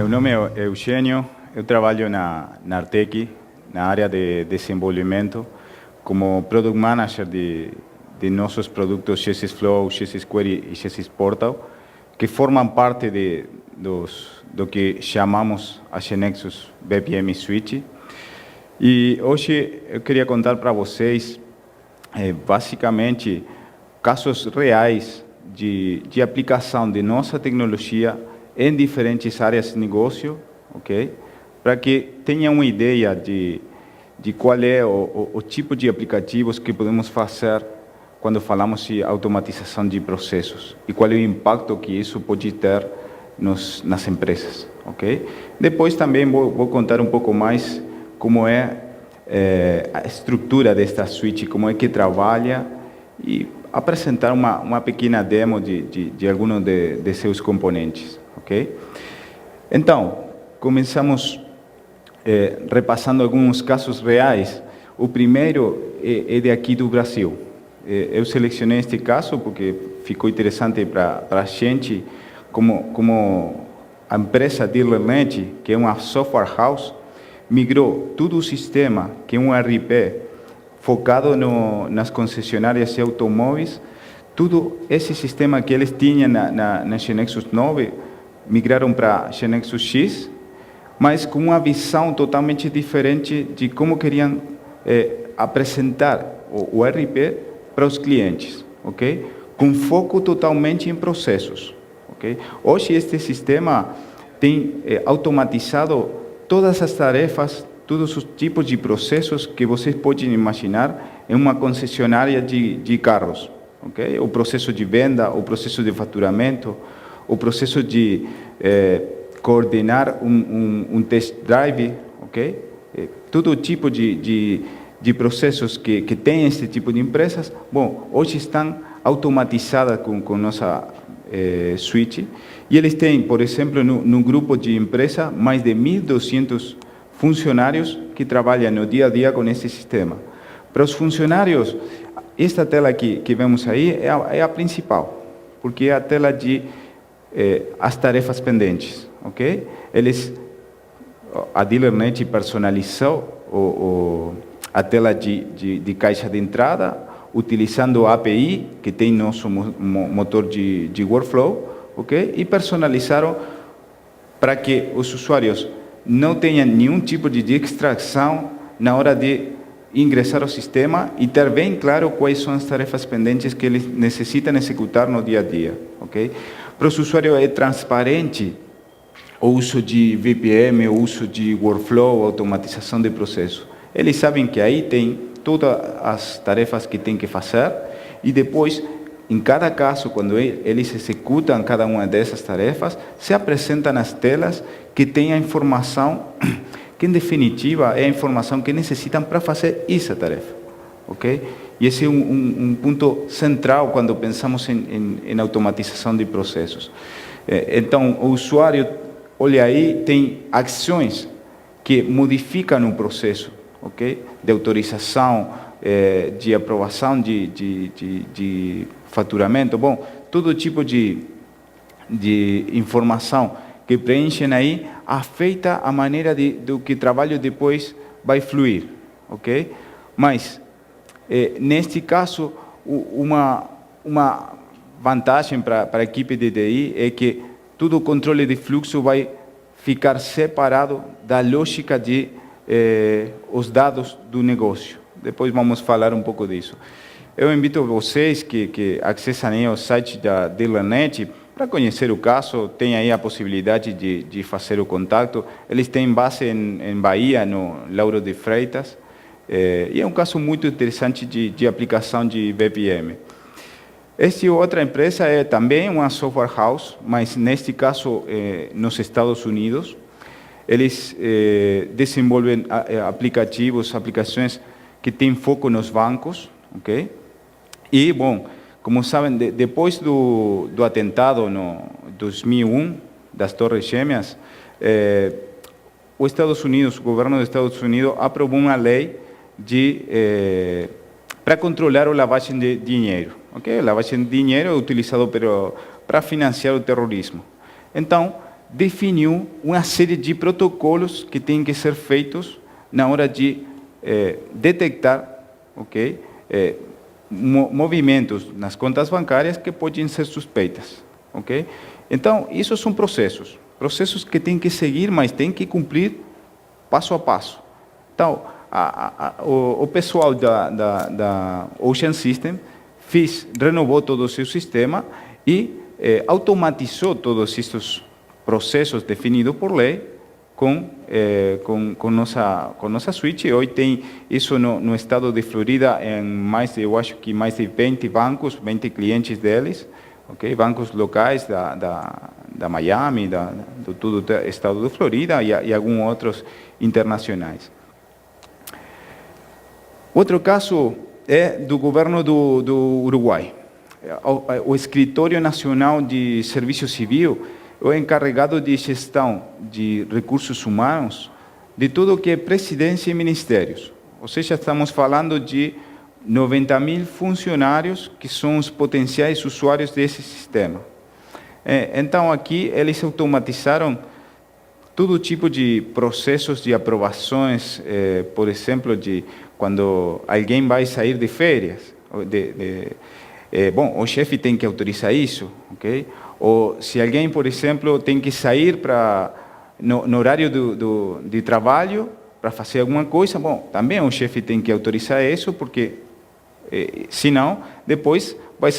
Meu nome é Eugênio, eu trabalho na Artec, na área de desenvolvimento, como Product Manager de nossos produtos GSys Flow, GSys Query e GSys Portal, que formam parte do que chamamos a GeneXus BPM Switch. E hoje eu queria contar para vocês, basicamente, casos reais de aplicação de nossa tecnologia em diferentes áreas de negócio, ok? Para que tenham uma ideia de qual é o tipo de aplicativos que podemos fazer quando falamos de automatização de processos e qual é o impacto que isso pode ter nas empresas, ok? Depois também vou contar um pouco mais como é a estrutura desta suite, como é que trabalha e apresentar uma pequena demo de alguns de seus componentes, ok? Então, começamos repassando alguns casos reais. O primeiro é de aqui do Brasil. Eu selecionei este caso porque ficou interessante para a gente, como a empresa DealerNet, que é uma software house, migrou todo o sistema, que é um ERP, focado nas concessionárias de automóveis. Todo esse sistema que eles tinham na GeneXus 9, migraram para GeneXus X, mas com uma visão totalmente diferente de como queriam apresentar o ERP para os clientes, ok? Com foco totalmente em processos, ok? Hoje este sistema tem automatizado todas as tarefas, todos os tipos de processos que vocês podem imaginar em uma concessionária de carros, ok? O processo de venda, o processo de faturamento, o processo de coordenar um test drive, ok? Todo tipo de processos que tem esse tipo de empresas, bom, hoje estão automatizadas com nossa suite, e eles têm, por exemplo, no grupo de empresa, mais de 1.200 funcionários que trabalham no dia a dia com esse sistema. Para os funcionários, esta tela aqui que vemos aí é a principal, porque é a tela de as tarefas pendentes, ok? A DealerNet personalizou a tela de caixa de entrada, utilizando a API, que tem nosso motor de workflow, ok? E personalizaram para que os usuários não tenham nenhum tipo de extração na hora de ingressar ao sistema e ter bem claro quais são as tarefas pendentes que eles necessitam executar no dia a dia, ok? Para os usuários é transparente o uso de VPM, o uso de workflow, automatização de processo. Eles sabem que aí tem todas as tarefas que tem que fazer e depois, em cada caso, quando eles executam cada uma dessas tarefas, se apresentam nas telas que tem a informação que, em definitiva, é a informação que necessitam para fazer essa tarefa, ok? E esse é um ponto central quando pensamos em automatização de processos. Então, o usuário, olha aí, tem ações que modificam o processo, ok? De autorização, de aprovação de faturamento, bom, todo tipo de informação que preenchem aí afeta a maneira do que o trabalho depois vai fluir, ok? Mas, neste caso, uma vantagem para a equipe de TI é que todo o controle de fluxo vai ficar separado da lógica de os dados do negócio. Depois vamos falar um pouco disso. Eu invito vocês que acessem o site da DealerNet para conhecer o caso. Tem aí a possibilidade de fazer o contato. Eles têm base em Bahia, no Lauro de Freitas, e é um caso muito interessante de aplicação de BPM. Esta outra empresa é também uma software house, mas neste caso nos Estados Unidos. Eles desenvolvem aplicações que têm foco nos bancos, ok? E, bom, como sabem, depois do atentado no 2001, das Torres Gêmeas, os Estados Unidos, o governo dos Estados Unidos aprovou uma lei para controlar a lavagem de dinheiro, ok? A lavagem de dinheiro é utilizado para financiar o terrorismo. Então, definiu uma série de protocolos que têm que ser feitos na hora de detectar, ok, movimentos nas contas bancárias que podem ser suspeitas, ok? Então, isso são processos que têm que seguir, mas têm que cumprir passo a passo. Então, o pessoal da Ocean System renovou todo o seu sistema e automatizou todos esses processos definidos por lei com nossa suíte. Hoje tem isso no estado de Florida, eu acho que mais de 20 bancos, 20 clientes deles, okay? Bancos locais da Miami, do todo o estado de Florida e alguns outros internacionais. Outro caso é do governo do Uruguai. O Escritório Nacional de Serviço Civil é o encarregado de gestão de recursos humanos de tudo que é presidência e ministérios. Ou seja, estamos falando de 90.000 funcionários que são os potenciais usuários desse sistema. Então, aqui eles automatizaram todo tipo de processos de aprovações, por exemplo, de quando alguém vai sair de férias. Bom, o chefe tem que autorizar isso, ok? Ou se alguém, por exemplo, tem que sair no horário de trabalho para fazer alguma coisa, bom, também o chefe tem que autorizar isso, porque senão depois vai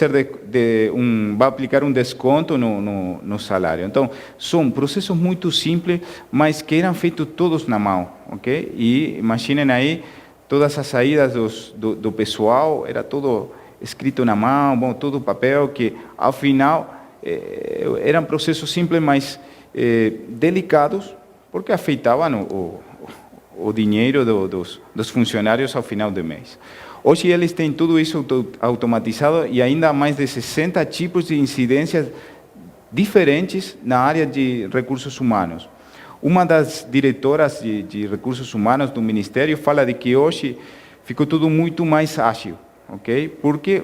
aplicar um desconto no salário. Então, são processos muito simples, mas que eram feitos todos na mão, ok? E imaginem aí, todas as saídas do pessoal, era tudo escrito na mão, bom, todo papel, que ao final eram processos simples, mas delicados, porque afetavam o dinheiro dos funcionários ao final do mês. Hoje eles têm tudo isso automatizado e ainda mais de 60 tipos de incidências diferentes na área de recursos humanos. Uma das diretoras de recursos humanos do Ministério fala de que hoje ficou tudo muito mais ágil, ok? Porque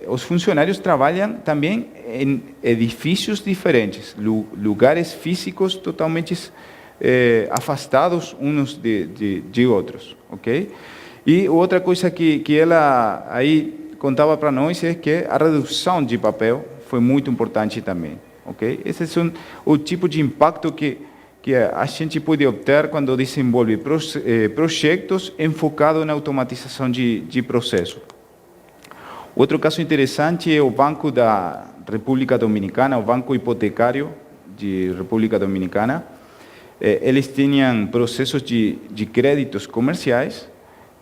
os funcionários trabalham também em edifícios diferentes, lugares físicos totalmente afastados uns de outros, ok? E outra coisa que ela aí contava para nós é que a redução de papel foi muito importante também, ok? Esse é o tipo de impacto que a gente pode obter quando desenvolve projetos enfocados na automatização de processos. Outro caso interessante é o Banco da República Dominicana, o Banco Hipotecário de República Dominicana. Eles tinham processos de créditos comerciais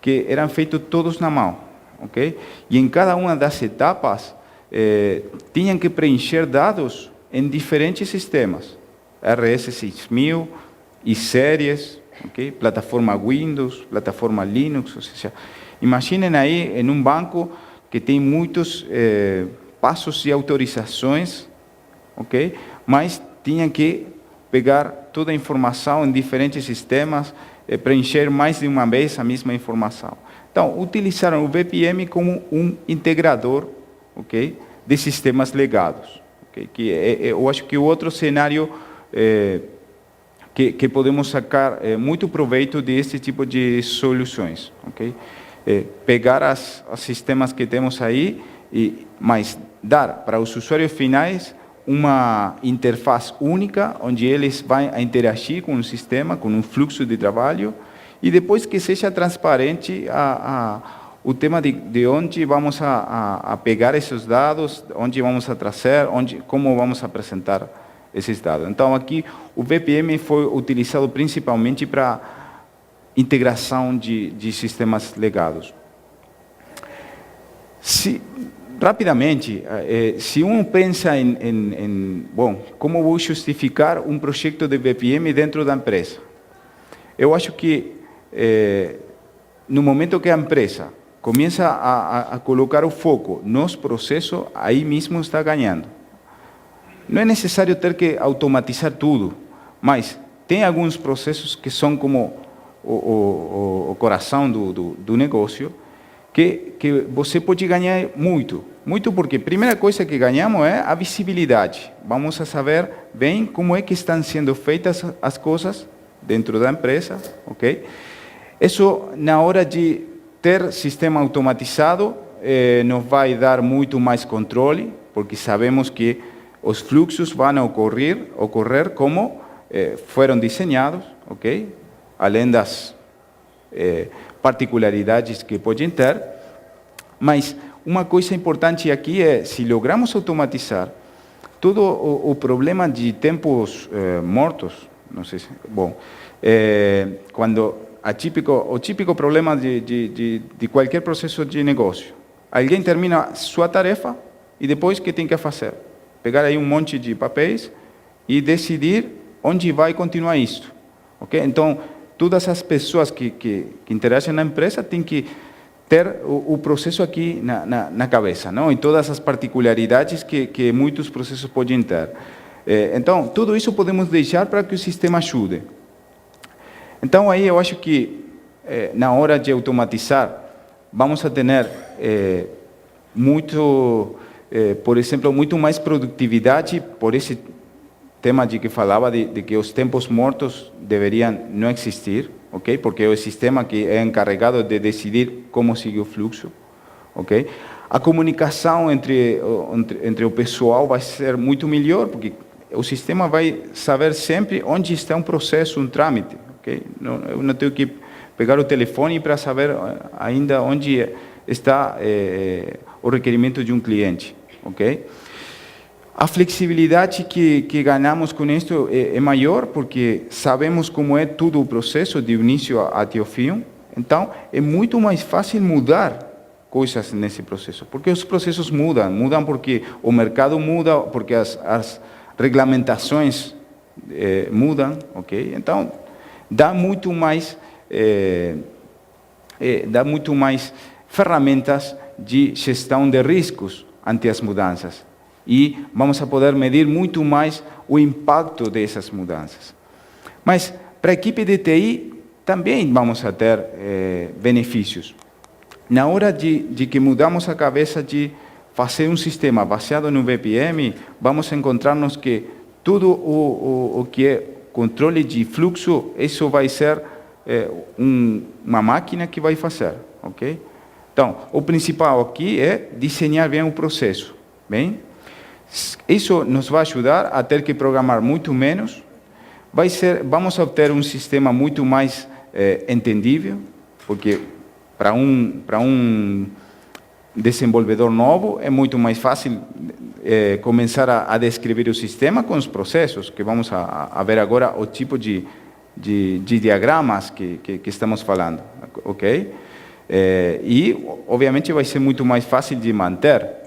que eram feitos todos na mão, ok? E em cada uma das etapas tinham que preencher dados em diferentes sistemas, RS6000 e séries, ok? Plataforma Windows, plataforma Linux, ou seja, imaginem aí em um banco que tem muitos passos e autorizações, ok? Mas tinha que pegar toda a informação em diferentes sistemas, preencher mais de uma vez a mesma informação. Então, utilizaram o BPM como um integrador, ok, de sistemas legados. Okay? Que eu acho que o outro cenário que podemos sacar muito proveito desse tipo de soluções, ok? Pegar os sistemas que temos aí, mas dar para os usuários finais uma interface única, onde eles vão interagir com o sistema, com um fluxo de trabalho, e depois que seja transparente o tema de onde vamos a pegar esses dados, onde vamos a trazer, como vamos a apresentar esses dados. Então, aqui, o BPM foi utilizado principalmente para integração de sistemas legados. Rapidamente, se um pensa bom, como vou justificar um projeto de BPM dentro da empresa? Eu acho que, no momento que a empresa começa a colocar o foco nos processos, aí mesmo está ganhando. Não é necessário ter que automatizar tudo, mas tem alguns processos que são como o coração do negócio, que você pode ganhar muito Muito porque a primeira coisa que ganhamos é a visibilidade. Vamos a saber bem como é que estão sendo feitas as coisas dentro da empresa, ok? Isso, na hora de ter sistema automatizado, nos vai dar muito mais controle, porque sabemos que os fluxos vão ocorrer como foram desenhados, ok? Além das particularidades que podem ter, mas uma coisa importante aqui é, se logramos automatizar, todo o problema de tempos mortos, não sei se, bom, quando o típico problema de qualquer processo de negócio, alguém termina sua tarefa e depois o que tem que fazer? Pegar aí um monte de papéis e decidir onde vai continuar isso, ok? Então, todas as pessoas que interagem na empresa têm que ter o processo aqui na cabeça, não? E todas as particularidades que muitos processos podem ter. Então, tudo isso podemos deixar para que o sistema ajude. Então, aí eu acho que, na hora de automatizar, vamos a ter por exemplo, muito mais produtividade por esse tema de que falava de que os tempos mortos deveriam não existir, ok? Porque é o sistema que é encarregado de decidir como seguir o fluxo, ok? A comunicação entre o pessoal vai ser muito melhor, porque o sistema vai saber sempre onde está um processo, um trâmite, ok? Eu não tenho que pegar o telefone para saber ainda onde está o requerimento de um cliente, ok? A flexibilidade que ganhamos com isso é maior, porque sabemos como é todo o processo, de início até o fim. Então, é muito mais fácil mudar coisas nesse processo, porque os processos mudam porque o mercado muda, porque as regulamentações mudam, ok? Então, dá muito mais ferramentas de gestão de riscos ante as mudanças. E vamos a poder medir muito mais o impacto dessas mudanças. Mas, para a equipe de TI, também vamos a ter benefícios. Na hora de que mudamos a cabeça de fazer um sistema baseado no BPM, vamos encontrar-nos que tudo o que é controle de fluxo, isso vai ser uma máquina que vai fazer, ok? Então, o principal aqui é desenhar bem o processo, bem? Isso nos vai ajudar a ter que programar muito menos, vamos obter um sistema muito mais entendível, porque para um desenvolvedor novo é muito mais fácil começar a descrever o sistema com os processos, que vamos a ver agora o tipo de diagramas que estamos falando, ok? E, obviamente, vai ser muito mais fácil de manter,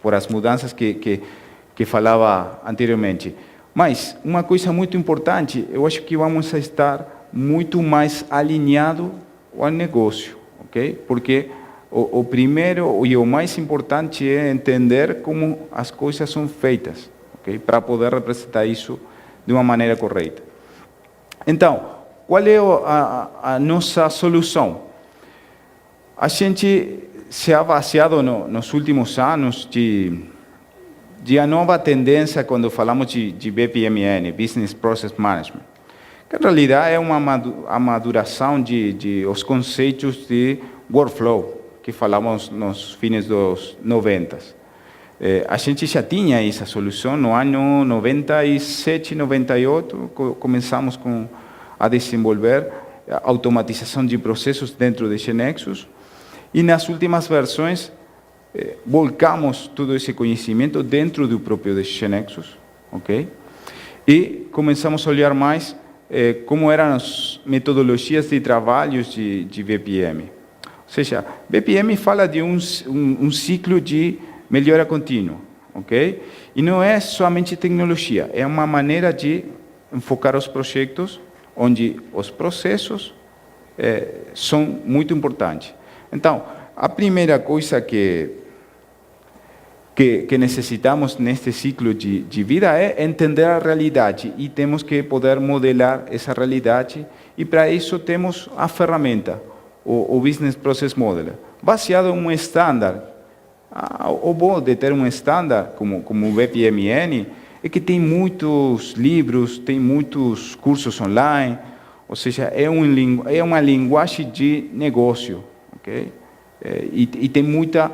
por as mudanças que falava anteriormente. Mas, uma coisa muito importante, eu acho que vamos a estar muito mais alinhado ao negócio, ok? Porque o primeiro e o mais importante é entender como as coisas são feitas, ok? Para poder representar isso de uma maneira correta. Então, qual é a nossa solução? A gente se ha baseado nos últimos anos de a nova tendência quando falamos de BPMN, Business Process Management, que em realidade é uma amaduração de os conceitos de workflow que falamos nos fins dos 90. A gente já tinha essa solução no ano 97, 98, começamos a desenvolver a automatização de processos dentro de GeneXus. E nas últimas versões, volcamos todo esse conhecimento dentro do próprio GeneXus, ok? E começamos a olhar mais como eram as metodologias de trabalho de BPM. Ou seja, BPM fala de um ciclo de melhora contínua, ok? E não é somente tecnologia, é uma maneira de enfocar os projetos onde os processos são muito importantes. Então, a primeira coisa que necessitamos neste ciclo de vida é entender a realidade e temos que poder modelar essa realidade e para isso temos a ferramenta, o Business Process Modeler, baseado em um estándar O bom de ter um estándar como o BPMN é que tem muitos livros, tem muitos cursos online, ou seja, é uma linguagem de negócio, ok? E tem muita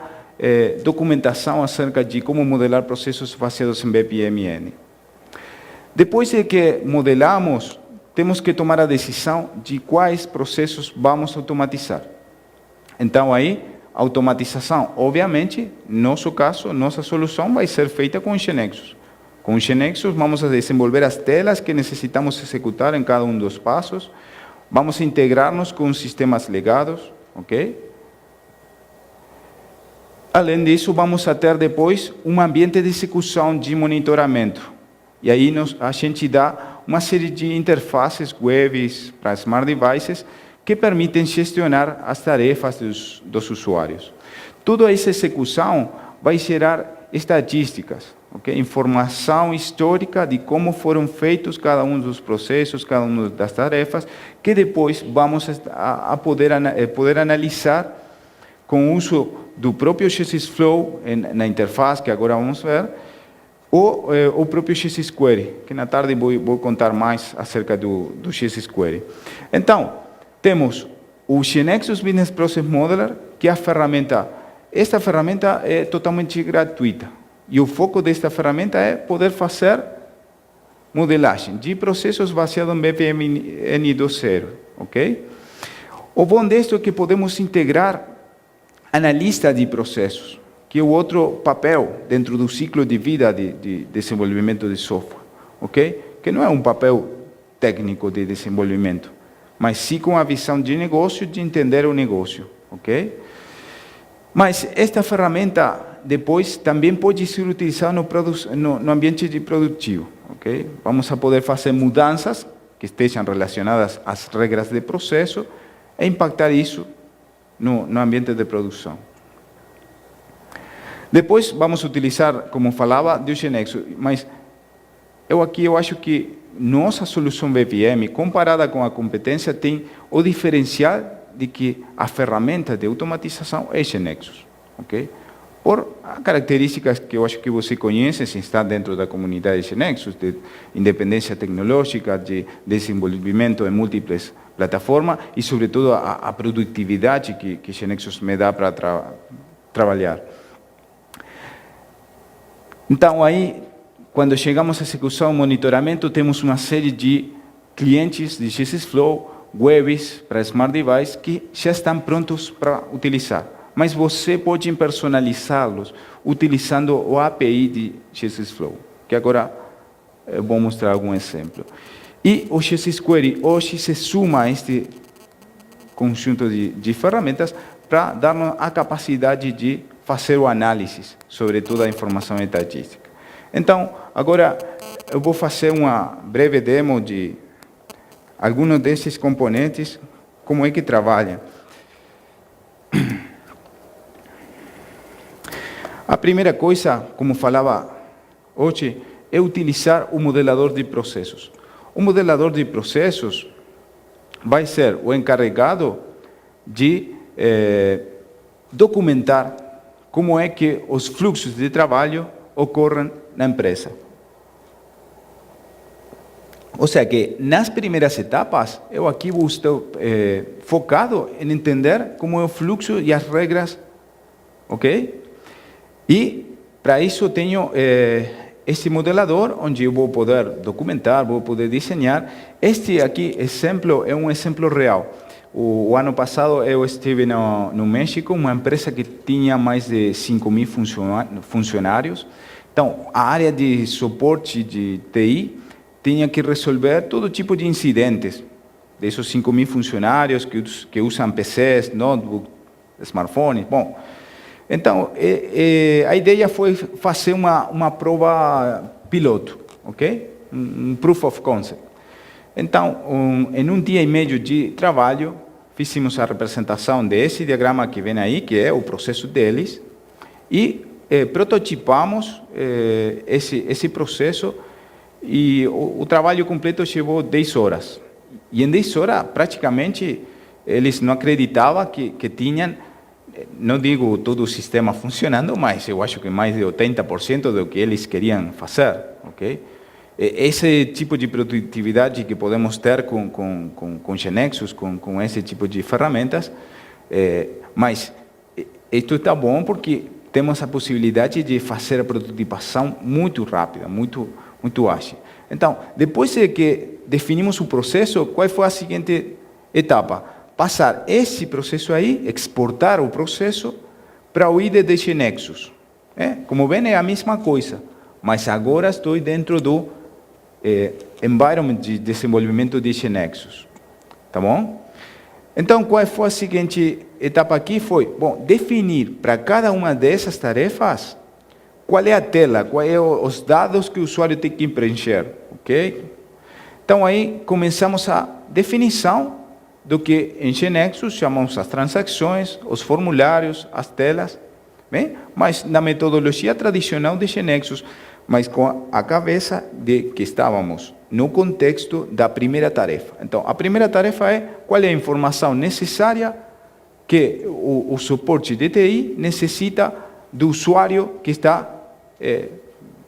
documentação acerca de como modelar processos baseados em BPMN. Depois de que modelamos, temos que tomar a decisão de quais processos vamos automatizar. Então, aí, automatização, obviamente, nosso caso, nossa solução vai ser feita com o GeneXus. Com o GeneXus, vamos a desenvolver as telas que necessitamos executar em cada um dos passos, vamos integrar-nos com sistemas legados, ok? Além disso, vamos a ter depois um ambiente de execução de monitoramento. E aí a gente dá uma série de interfaces web para smart devices que permitem gestionar as tarefas dos usuários. Toda essa execução vai gerar estatísticas, okay? Informação histórica de como foram feitos cada um dos processos, cada uma das tarefas, que depois vamos a poder analisar com o uso do próprio GSys Flow na interface, que agora vamos ver, ou o próprio GSys Query, que na tarde vou contar mais acerca do GSys Query. Então, temos o GeneXus Business Process Modeler, que é a ferramenta. Esta ferramenta é totalmente gratuita. E o foco desta ferramenta é poder fazer modelagem de processos baseados em BPMN 2.0, ok? O bom disto é que podemos integrar analista de processos, que é o outro papel dentro do ciclo de vida de desenvolvimento de software, ok? Que não é um papel técnico de desenvolvimento, mas sim com a visão de negócio, de entender o negócio, ok? Mas esta ferramenta depois também pode ser utilizada no ambiente de produtivo, ok? Vamos a poder fazer mudanças que estejam relacionadas às regras de processo e impactar isso no ambiente de produção. Depois vamos utilizar, como falava, o GeneXus, mas eu acho que nossa solução BPM, comparada com a competência, tem o diferencial de que a ferramenta de automatização é GeneXus, ok? Por características que eu acho que você conhece, se está dentro da comunidade de GeneXus, de independência tecnológica, de desenvolvimento em múltiplas plataformas e, sobretudo, a produtividade que GeneXus me dá para trabalhar. Então, aí, quando chegamos à execução e monitoramento, temos uma série de clientes de GSys Flow, webs para Smart Device, que já estão prontos para utilizar. Mas você pode personalizá-los utilizando o API de GSys Flow, que agora eu vou mostrar algum exemplo. E o GSys Query hoje se suma a este conjunto de ferramentas para dar-nos a capacidade de fazer o análise sobre toda a informação estatística. Então, agora eu vou fazer uma breve demo de alguns desses componentes, como é que trabalham. A primeira coisa, como falava hoje, é utilizar o modelador de processos. O modelador de processos vai ser o encarregado de documentar como é que os fluxos de trabalho ocorrem na empresa. Ou seja, que nas primeiras etapas, eu aqui vou estar focado em entender como é o fluxo e as regras, ok? E, para isso, eu tenho esse modelador, onde eu vou poder documentar, vou poder desenhar. Este aqui, exemplo, é um exemplo real. O ano passado, eu estive no México, uma empresa que tinha mais de 5.000 funcionários. Então, a área de suporte de TI tinha que resolver todo tipo de incidentes, desses 5.000 funcionários que usam PCs, notebooks, smartphones. Bom, então, a ideia foi fazer uma prova piloto, ok? Um proof of concept. Então, em um dia e meio de trabalho, fizemos a representação desse diagrama que vem aí, que é o processo deles, e prototipamos esse processo, e o trabalho completo levou 10 horas. E em 10 horas, praticamente, eles não acreditavam que tinham não digo todo o sistema funcionando, mas eu acho que mais de 80% do que eles queriam fazer, ok? Esse tipo de produtividade que podemos ter com GeneXus, com esse tipo de ferramentas, mas isto está bom porque temos a possibilidade de fazer a prototipação muito rápida, muito ágil. Então, depois de que definimos o processo, qual foi a seguinte etapa? Passar esse processo aí, exportar o processo para o IDE de GeneXus. Como vem, é a mesma coisa, mas agora estou dentro do environment de desenvolvimento de GeneXus. Tá bom? Então, qual foi a seguinte etapa aqui? Foi, bom, definir para cada uma dessas tarefas qual é a tela, quais são os dados que o usuário tem que preencher, ok? Então, aí começamos a definição do que em GeneXus chamamos as transações, os formulários, as telas, bem? Mas na metodologia tradicional de GeneXus, mas com a cabeça de que estávamos no contexto da primeira tarefa. Então, a primeira tarefa é qual é a informação necessária que o suporte de TI necessita do usuário que está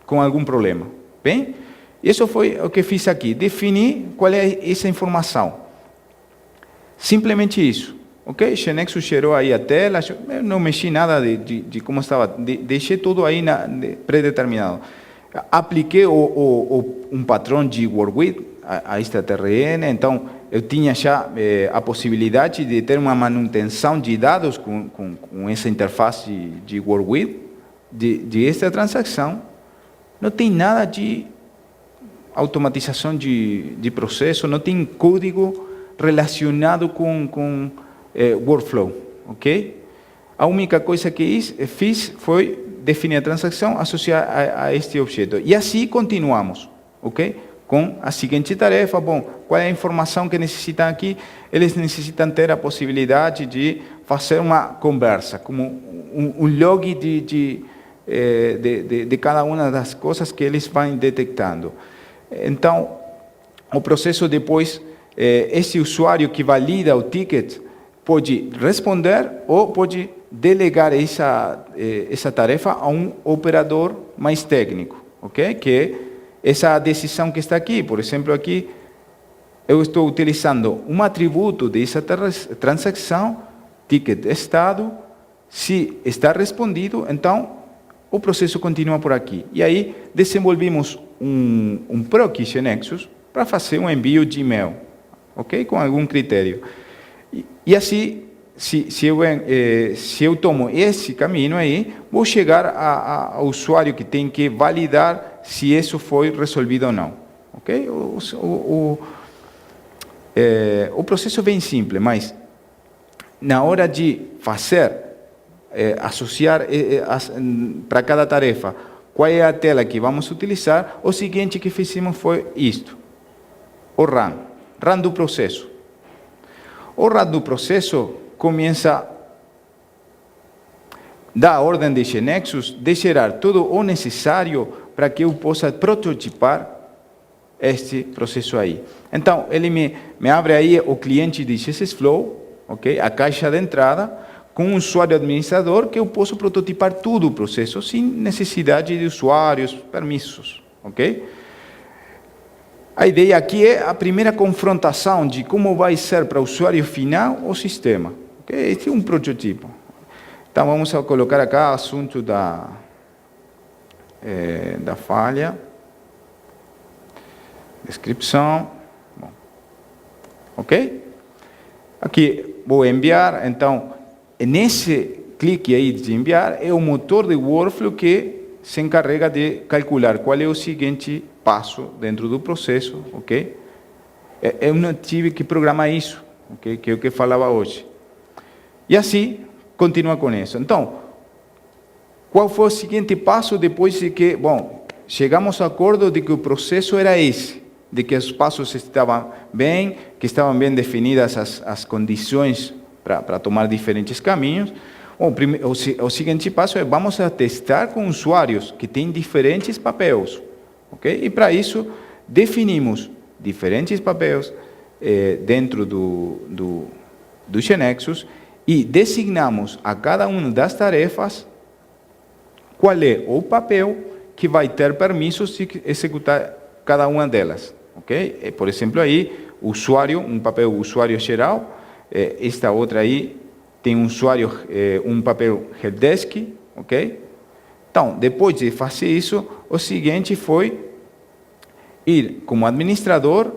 com algum problema. Bem? Isso foi o que fiz aqui, definir qual é essa informação. Simplesmente isso. Ok? GeneXus gerou aí a tela, eu não mexi nada de como estava, deixei tudo aí predeterminado. Apliquei um padrão de WorkWith, a extraTRN, então eu tinha já a possibilidade de ter uma manutenção de dados com essa interface de WorkWith, de esta transação. Não tem nada de automatização de processo, não tem código relacionado com workflow, ok? A única coisa que fiz foi definir a transação associada a este objeto. E assim continuamos, ok? Com a seguinte tarefa, bom, qual é a informação que necessitam aqui? Eles necessitam ter a possibilidade de fazer uma conversa, como um log de cada uma das coisas que eles vão detectando. Então, o processo depois, esse usuário que valida o ticket pode responder ou pode delegar essa tarefa a um operador mais técnico, ok? Que essa decisão que está aqui, por exemplo, aqui eu estou utilizando um atributo dessa transação, ticket estado, se está respondido, então o processo continua por aqui. E aí desenvolvimos um proxy GeneXus para fazer um envio de e-mail, ok? Com algum critério. E assim, se eu tomo esse caminho aí, vou chegar ao usuário que tem que validar se isso foi resolvido ou não. Ok? O processo é bem simples, mas na hora de fazer, associar para cada tarefa, qual é a tela que vamos utilizar, o seguinte que fizemos foi isto, o run do processo. O run do processo começa da ordem de GeneXus de gerar tudo o necessário para que eu possa prototipar este processo aí. Então, ele me abre aí o cliente de GSFlow, ok? A caixa de entrada, com um usuário administrador que eu posso prototipar todo o processo sem necessidade de usuários, permissos, ok? A ideia aqui é a primeira confrontação de como vai ser para o usuário final o sistema. Okay? Este é um protótipo. Então, vamos colocar acá o assunto da falha. Descrição. Bom. Ok? Aqui, vou enviar. Então, nesse clique aí de enviar, é o motor de workflow que se encarrega de calcular qual é o seguinte passo dentro do processo, ok? Eu não tive que programar isso, ok? Que é o que falava hoje. E assim, continua com isso. Então, qual foi o seguinte passo depois de que, bom, chegamos ao acordo de que o processo era esse, de que os passos estavam bem, que estavam bem definidas as condições para tomar diferentes caminhos. Bom, o seguinte passo é, vamos a testar com usuários que têm diferentes papéis. Okay? E para isso, definimos diferentes papéis dentro do GeneXus e designamos a cada uma das tarefas qual é o papel que vai ter permissos de executar cada uma delas. Ok? Por exemplo, aí, usuário, um papel usuário geral, esta outra aí tem um usuário, um papel helpdesk, ok? Então, depois de fazer isso, o seguinte foi ir como administrador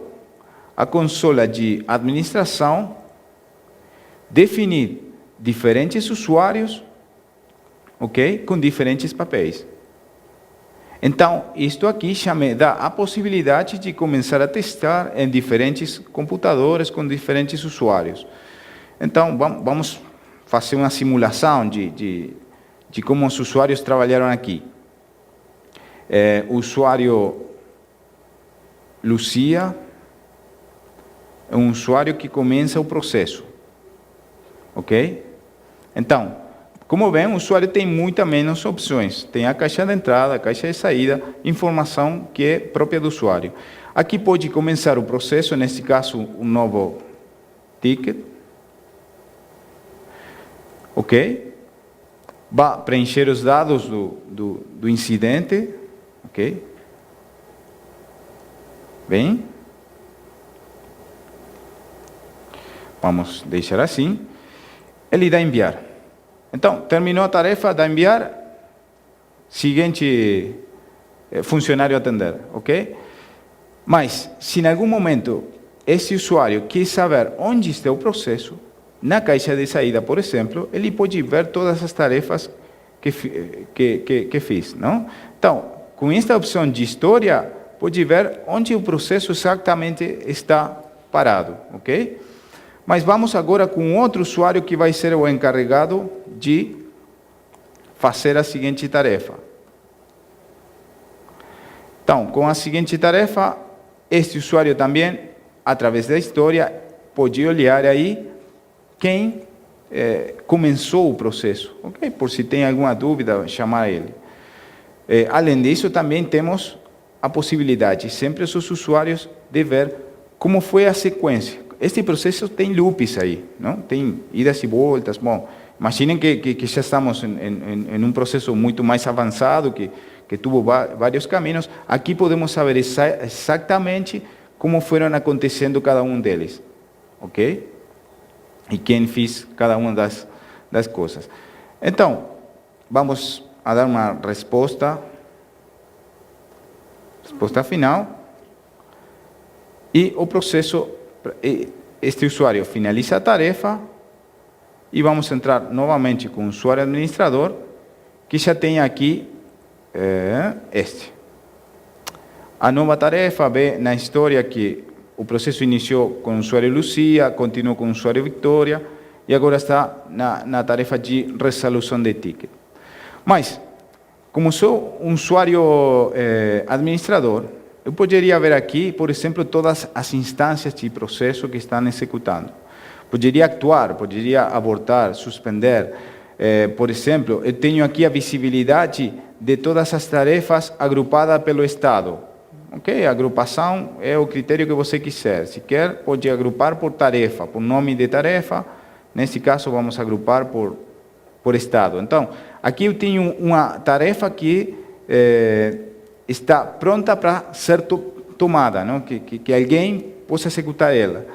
à consola de administração, definir diferentes usuários, ok? Com diferentes papéis. Então, isto aqui já me dá a possibilidade de começar a testar em diferentes computadores com diferentes usuários. Então, vamos fazer uma simulação de como os usuários trabalharam aqui. O usuário Lucia é um usuário que começa o processo. Ok? Então, como vem, o usuário tem muitas menos opções. Tem a caixa de entrada, a caixa de saída, informação que é própria do usuário. Aqui pode começar o processo, neste caso, um novo ticket. Ok? Vai preencher os dados do incidente. Ok? Bem? Vamos deixar assim. Ele dá enviar. Então, terminou a tarefa, dá enviar. Seguinte funcionário atender. Ok? Mas, se em algum momento esse usuário quer saber onde está o processo, na caixa de saída, por exemplo, ele pode ver todas as tarefas que fiz, não? Então, com esta opção de história, pode ver onde o processo exatamente está parado, ok? Mas vamos agora com outro usuário que vai ser o encarregado de fazer a seguinte tarefa. Então, com a seguinte tarefa, este usuário também, através da história, pode olhar aí quem começou o processo, ok? Por se tem alguma dúvida, chamar ele. Além disso, também temos a possibilidade, sempre os usuários, de ver como foi a sequência. Este processo tem loops aí, não? Tem idas e voltas. Bom, imaginem que já estamos em um processo muito mais avançado, que tuvo vários caminhos. Aqui podemos saber exatamente como foram acontecendo cada um deles, ok? E quem fez cada uma das coisas. Então, vamos a dar uma resposta final. E o processo, este usuário finaliza a tarefa e vamos entrar novamente com o usuário administrador, que já tem aqui a nova tarefa, vê na história que o processo iniciou com o usuário Lucia, continuou com o usuário Victoria e agora está na tarefa de resolução de ticket. Mas, como sou um usuário administrador, eu poderia ver aqui, por exemplo, todas as instâncias de processo que estão executando. Poderia actuar, poderia abortar, suspender. Por exemplo, eu tenho aqui a visibilidade de todas as tarefas agrupadas pelo estado. Ok? A agrupação é o critério que você quiser. Se quer, pode agrupar por tarefa, por nome de tarefa. Nesse caso, vamos agrupar por estado. Então, aqui eu tenho uma tarefa que está pronta para ser tomada, não? Que alguém possa executar ela.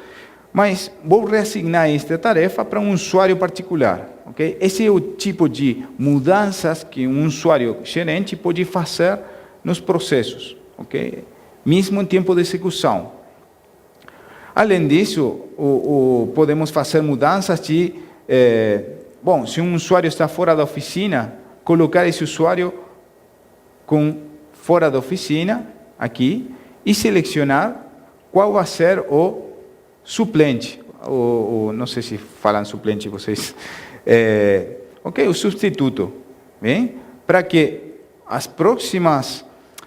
Mas vou reassignar esta tarefa para um usuário particular. Okay? Esse é o tipo de mudanças que um usuário gerente pode fazer nos processos, okay? Mesmo em tempo de execução. Além disso, podemos fazer mudanças de... bom, se um usuário está fora da oficina, colocar esse usuário fora da oficina, aqui, e selecionar qual vai ser o suplente, não sei se falam suplente vocês, ok, o substituto, bem? Para que as próximas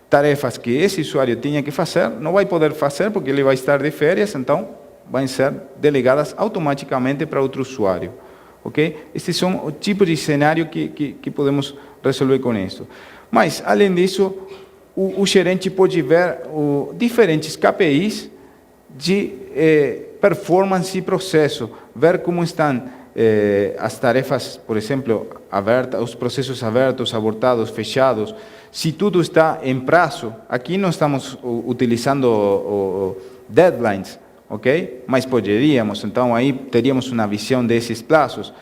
tarefas que esse usuário tenha que fazer, não vai poder fazer porque ele vai estar de férias, então vão ser delegadas automaticamente para outro usuário, ok? Estes são o tipo de cenário que podemos resolver com isso. Mas, além disso, o gerente pode ver diferentes KPIs de performance e processo, ver como estão as tarefas, por exemplo, abertas, os processos abertos, abortados, fechados, se tudo está em prazo, aqui não estamos utilizando deadlines, ok? Mas poderíamos, então aí teríamos uma visão desses prazos,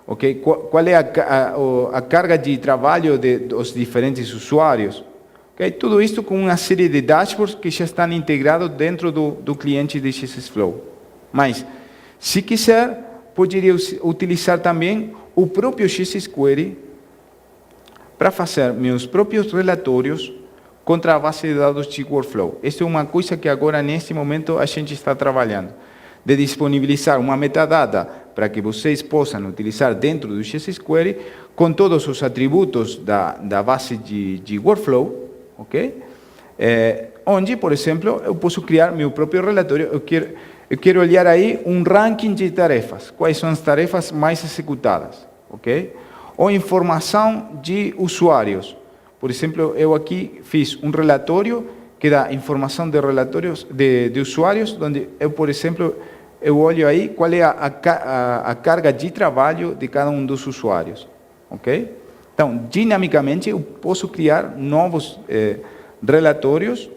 ok? Qual é a carga de trabalho dos diferentes usuários? Okay? Tudo isso com uma série de dashboards que já estão integrados dentro do cliente de XSFlow. Mas, se quiser, poderia utilizar também o próprio XSQuery para fazer meus próprios relatórios contra a base de dados de Workflow. Essa é uma coisa que agora, neste momento, a gente está trabalhando. De disponibilizar uma metadata para que vocês possam utilizar dentro do XSQuery com todos os atributos da base de Workflow, ok? Onde, por exemplo, eu posso criar meu próprio relatório. Eu quero olhar aí um ranking de tarefas. Quais são as tarefas mais executadas, ok? Ou informação de usuários. Por exemplo, eu aqui fiz um relatório que dá informação de relatórios de usuários, onde eu, por exemplo, eu olho aí qual é a carga de trabalho de cada um dos usuários, ok? Então, dinamicamente, eu posso criar novos relatórios,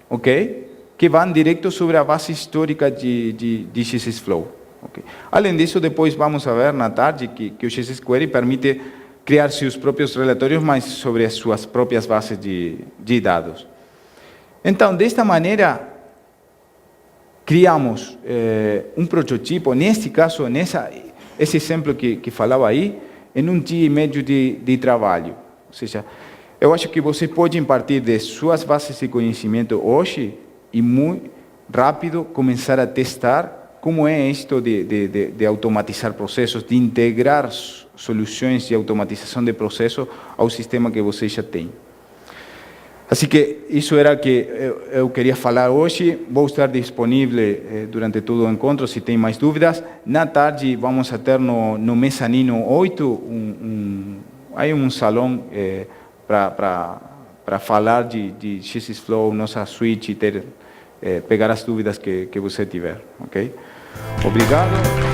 ok? Que vão direto sobre a base histórica de XSFlow. Okay? Além disso, depois vamos ver na tarde que o XSQuery permite criar seus próprios relatórios, mas sobre as suas próprias bases de dados. Então, desta maneira, criamos um prototipo, neste caso, esse exemplo que falava aí, em um dia e meio de trabalho. Ou seja, eu acho que você pode partir de suas bases de conhecimento hoje e muito rápido começar a testar como é isto de automatizar processos, de integrar soluções de automatização de processos ao sistema que você já tem. Assim que isso era o que eu queria falar hoje. Vou estar disponível durante todo o encontro, se tem mais dúvidas. Na tarde vamos ter no mezanino 8, aí um salão para falar de XSFlow, nossa suite, pegar as dúvidas que você tiver, ok? Obrigado.